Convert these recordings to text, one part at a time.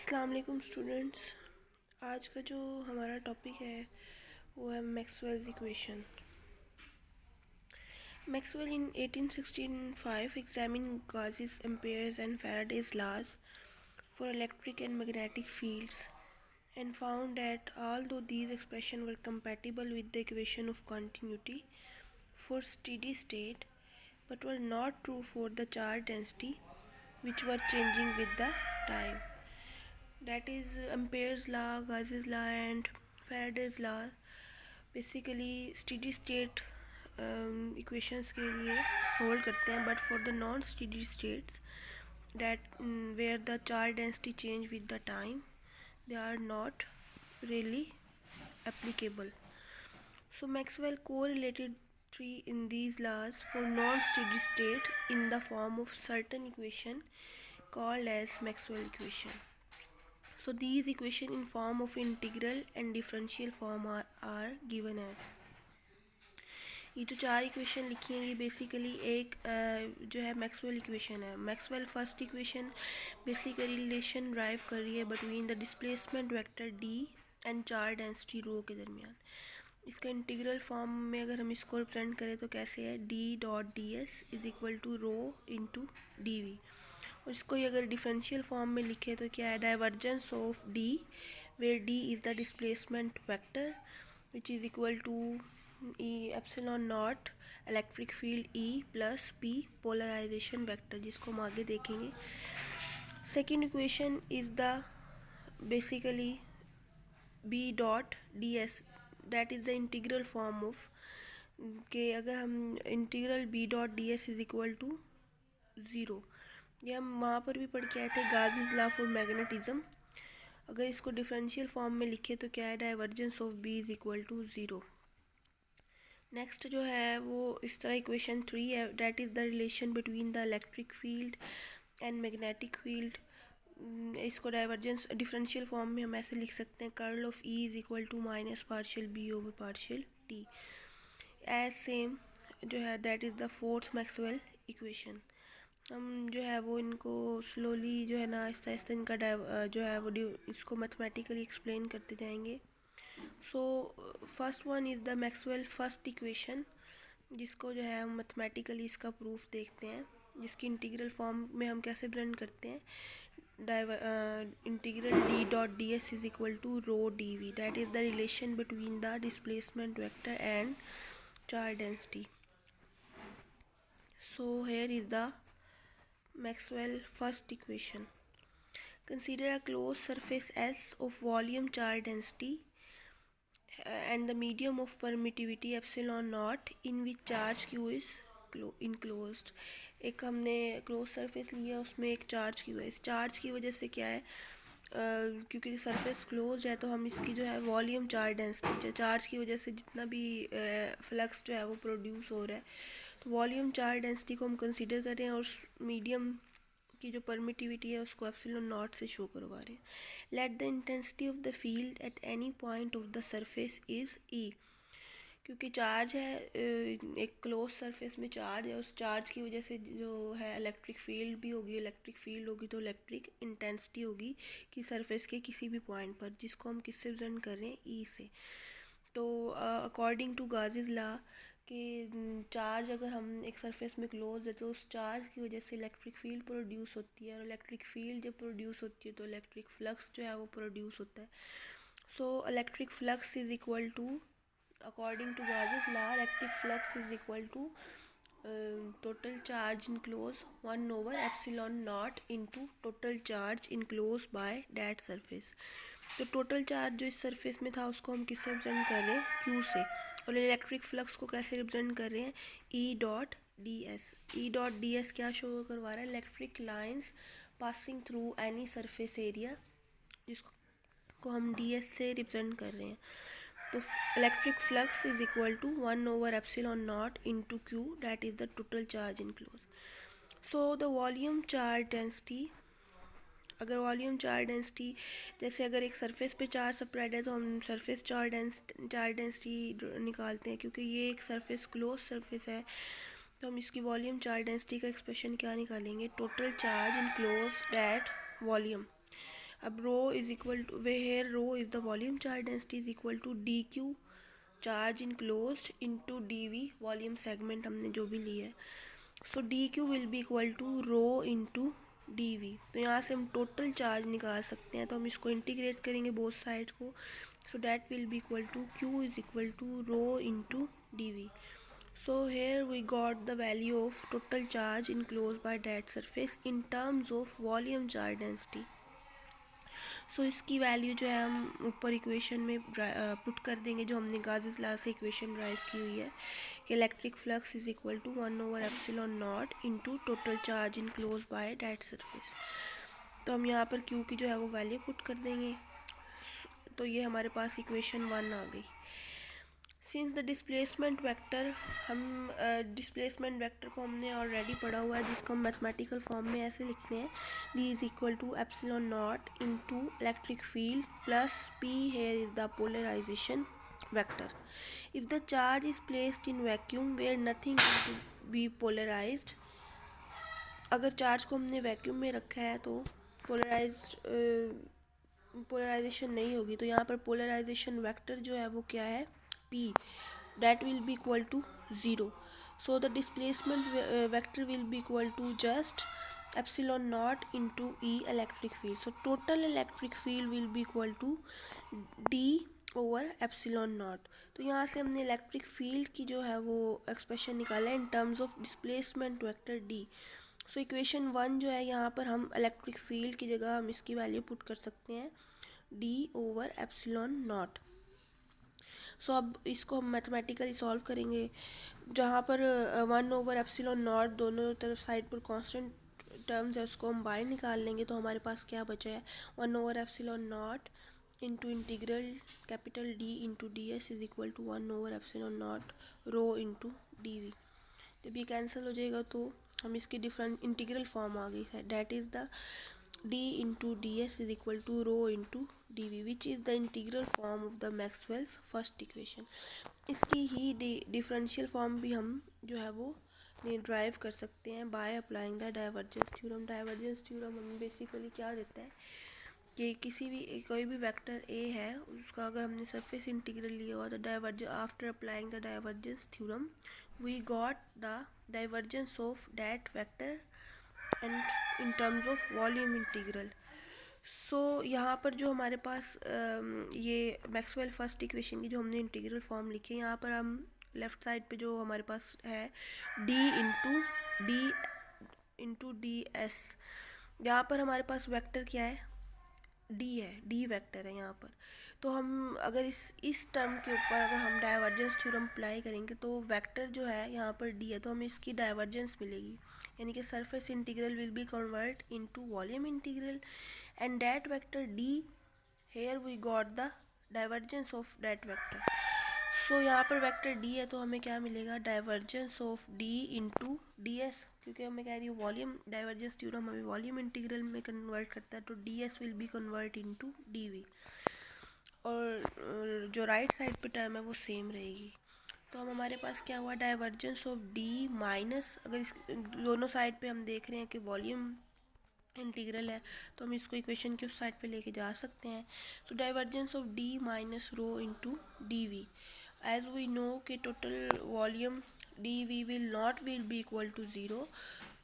अस्सलाम वालेकुम स्टूडेंट्स। आज का जो हमारा टॉपिक है वो है Maxwell's equation. Maxwell in 1865 examined Gauss's amperes and Faraday's laws for electric and magnetic fields and found that although these expressions were compatible with the equation of continuity for steady state but were not true for the charge density which were changing with the time. That is Ampere's law, Gauss's law and Faraday's law basically steady state equations के लिए hold करते हैं, but for the non-steady states that where the charge density change with the time, they are not really applicable. So Maxwell correlated three in these laws for non-steady state in the form of certain equation called as Maxwell equation. So these equation in form of integral and differential form are given as. ये जो चार equation लिखी हैं ये basically एक जो है Maxwell equation है। Maxwell first equation basically relation drive कर रही है between the displacement vector D and charge density rho के दरमियान। इसका इंटीग्रल फॉर्म में अगर हम इसको रिप्रेजेंट करें तो कैसे है, D dot D S is equal to rho into D we. और इसको अगर डिफरेंशियल फॉर्म में लिखे तो क्या है, divergence of D where D is the displacement vector which is equal to E epsilon naught electric field E plus P polarisation vector, जिसको हम आगे देखेंगे। Second equation is the basically B dot D S, that is the integral form of के अगर हम integral B dot D S is equal to zero, ये हम वहाँ पर भी पढ़ के आए थे गाउस लॉ फॉर मैग्नेटिज्म। अगर इसको डिफरेंशियल फॉर्म में लिखे तो क्या है, divergence of B is equal to zero. Next जो है वो इस तरह इक्वेशन 3 है, that is the relation between the electric field and magnetic field. इसको डाइवर्जेंस डिफरेंशियल फॉर्म में हम ऐसे लिख सकते हैं, curl of E is equal to minus partial B over partial T. As same जो है that is the fourth Maxwell equation. हम जो है वो इनको स्लोली जो है ना आहिस्ता आहिस्ता इनका जो है वो इसको मैथमेटिकली एक्सप्लेन करते जाएंगे। So first one is the Maxwell first equation, जिसको जो है हम मैथमेटिकली इसका प्रूफ देखते हैं, जिसकी इंटीग्रल फॉर्म में हम कैसे प्रेजेंट करते हैं, integral D dot D S is equal to rho D V, that is the relation between the displacement vector and charge density. So here is the Maxwell first equation. Consider a closed surface S of volume charge density and the medium of permittivity epsilon naught in which charge Q is enclosed. एक हमने close surface लिया, उसमें एक charge Q है। इस charge की वजह से क्या है, क्योंकि सरफेस क्लोज है तो हम इसकी जो है वॉल्यूम चार्ज डेंसिटी, चार्ज की वजह से जितना भी फ्लक्स जो है वो प्रोड्यूस हो रहा है, तो वॉल्यूम चार्ज डेंसिटी को हम कंसीडर कर रहे हैं और मीडियम की जो परमिटिविटी है उसको एप्सिलॉन नॉट से शो करवा रहे हैं। Let the intensity of the field at any point of the surface is E, क्योंकि चार्ज है एक क्लोज सरफेस में चार्ज है, उस चार्ज की वजह से जो है इलेक्ट्रिक फील्ड भी होगी, इलेक्ट्रिक फील्ड होगी तो इलेक्ट्रिक इंटेंसिटी होगी कि सरफेस के किसी भी पॉइंट पर, जिसको हम किससे रिप्रेजेंट कर रहे हैं, ई से। तो अकॉर्डिंग टू गाउस लॉ कि चार्ज अगर हम एक सरफेस में क्लोज है तो उस चार्ज की वजह से इलेक्ट्रिक फील्ड प्रोड्यूस होती है, और इलेक्ट्रिक फील्ड जब प्रोड्यूस होती है तो इलेक्ट्रिक फ्लक्स जो है वो प्रोड्यूस होता है। So electric flux is equal to, according to Gauss's law, electric flux is equal to total charge enclosed 1 over epsilon naught into total charge enclosed by that surface। तो total charge जो इस surface में था उसको हम किससे represent कर रहे हैं, Q से, और इलेक्ट्रिक फ्लक्स को कैसे रिप्रेजेंट कर रहे हैं, E dot D S. E dot D S क्या शो करवा रहा है, electric lines passing through any surface area, जिसको हम डी एस से रिप्रेजेंट कर रहे हैं। तो electric flux is equal to 1 over epsilon naught into Q, that is the total charge enclose. So the volume charge density, अगर volume charge density जैसे अगर एक सरफेस पे चार्ज स्प्रेड है तो हम सरफेस चार्ज डेंसिटी निकालते हैं, क्योंकि ये एक सरफेस क्लोज सरफेस है तो हम इसकी वॉल्यूम चार्ज डेंसिटी का एक्सप्रेशन क्या निकालेंगे, total charge enclose that volume. अब rho is equal to where here rho is the volume charge density is equal to d q charge enclosed into d v volume segment हमने जो भी ली है. So d q will be equal to rho into D v. तो यहाँ से हम total charge निकाल सकते हैं, तो हम इसको इंटीग्रेट करेंगे बोथ साइड को. So that will be equal to Q is equal to rho into D V. So here we got the value of total charge enclosed by that surface in terms of volume charge density. So इसकी value जो है हम ऊपर equation में put कर देंगे, जो हमने गाउस लॉ से इक्वेशन ड्राइव की हुई है कि electric flux is equal to epsilon naught into total charge enclose by that surface. तो हम यहाँ पर क्यू की जो है वो वैल्यू पुट कर देंगे. तो ये हमारे पास इक्वेशन 1 आ गई. सिंस द डिस्प्लेसमेंट वेक्टर, हम डिस्प्लेसमेंट वेक्टर को हमने ऑलरेडी पढ़ा हुआ है, जिसको हम मैथमेटिकल फॉर्म में ऐसे लिखते हैं, D is equal to epsilon naught into electric field plus P here is the polarisation vector. If the charge is placed in vacuum where nothing to be polarised. अगर चार्ज को हमने vacuum में रखा है तो पोलराइजेशन नहीं होगी. तो यहाँ पर पोलराइजेशन वेक्टर जो है वो क्या है, P, that will be equal to 0. So the displacement vector will be equal to just epsilon naught into E electric field. So total electric field will be equal to D over epsilon naught. तो यहाँ से हमने electric field की जो है वो expression निकाला है इन terms of displacement vector D. So equation 1 जो है, यहाँ पर हम इलेक्ट्रिक फील्ड की जगह हम इसकी वैल्यू पुट कर सकते हैं D over epsilon naught. सो अब इसको हम मैथमेटिकली सॉल्व करेंगे, जहाँ पर 1/एप्सिलॉन नॉट दोनों तरफ साइड पर कांस्टेंट टर्म्स है, उसको हम बाहर निकाल लेंगे. तो हमारे पास क्या बचा है, epsilon naught into integral capital D into d S is equal to epsilon naught rho into D v. जब ये कैंसिल हो जाएगा तो हम इसकी डिफरेंट इंटीग्रल फॉर्म आ गई है, that is the d into ds is equal to rho into dv, which is the integral form of the Maxwell's first equation. इसकी ही डिफरेंशियल फॉर्म भी हम जो है वो ड्राइव कर सकते हैं by applying the divergence theorem. Divergence theorem हमें बेसिकली क्या देता है कि किसी भी कोई भी वेक्टर a है, उसका अगर हमने सरफेस इंटीग्रल लिया हुआ तो divergence after applying the divergence theorem we got the divergence of that vector and in terms of volume integral. So यहाँ पर जो हमारे पास ये मैक्सवेल फर्स्ट इक्वेशन की जो हमने इंटीग्रल फॉर्म लिखी है, यहाँ पर हम लेफ़्ट साइड पे जो हमारे पास है d इंटू डी एस. यहाँ पर हमारे पास वेक्टर क्या है, d है, d वेक्टर है यहाँ पर. तो हम अगर इस टर्म के ऊपर अगर हम डाइवर्जेंस थ्योरम अप्लाई करेंगे तो वेक्टर जो है यहाँ पर d है, तो हमें इसकी डाइवर्जेंस मिलेगी, यानी कि surface integral will be convert into volume integral and that vector d, here we got the divergence of that vector. So यहाँ पर वेक्टर d है, तो हमें क्या मिलेगा, divergence of d into d s, क्योंकि हमें कह रही है वॉल्यूम, डाइवर्जेंस थ्योरम हमें वॉल्यूम इंटीग्रल में कन्वर्ट करता है, तो d s will be convert into d we. और जो राइट साइड पे टर्म है वो सेम रहेगी. तो हम हमारे पास क्या हुआ, डाइवर्जेंस ऑफ डी माइनस, अगर इस दोनों साइड पे हम देख रहे हैं कि वॉल्यूम इंटीग्रल है, तो हम इसको इक्वेशन के उस साइड पे लेके जा सकते हैं. So divergence of D minus rho into D v. As we know कि total volume d v will be equal to 0,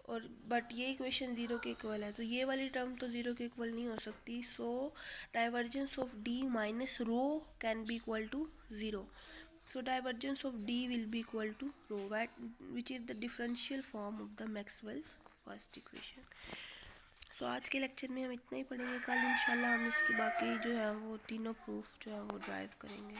और बट ये इक्वेशन 0 के इक्वल है, तो ये वाली टर्म तो 0 के इक्वल नहीं हो सकती. So divergence of D minus rho can be equal to 0. So divergence of D will be equal to rho, which is the differential form of the Maxwell's first equation. So आज के lecture में हम इतना ही पढ़ेंगे. कल इंशाल्लाह हम इसकी बाकी जो है वो तीनों प्रूफ जो है वो ड्राइव करेंगे.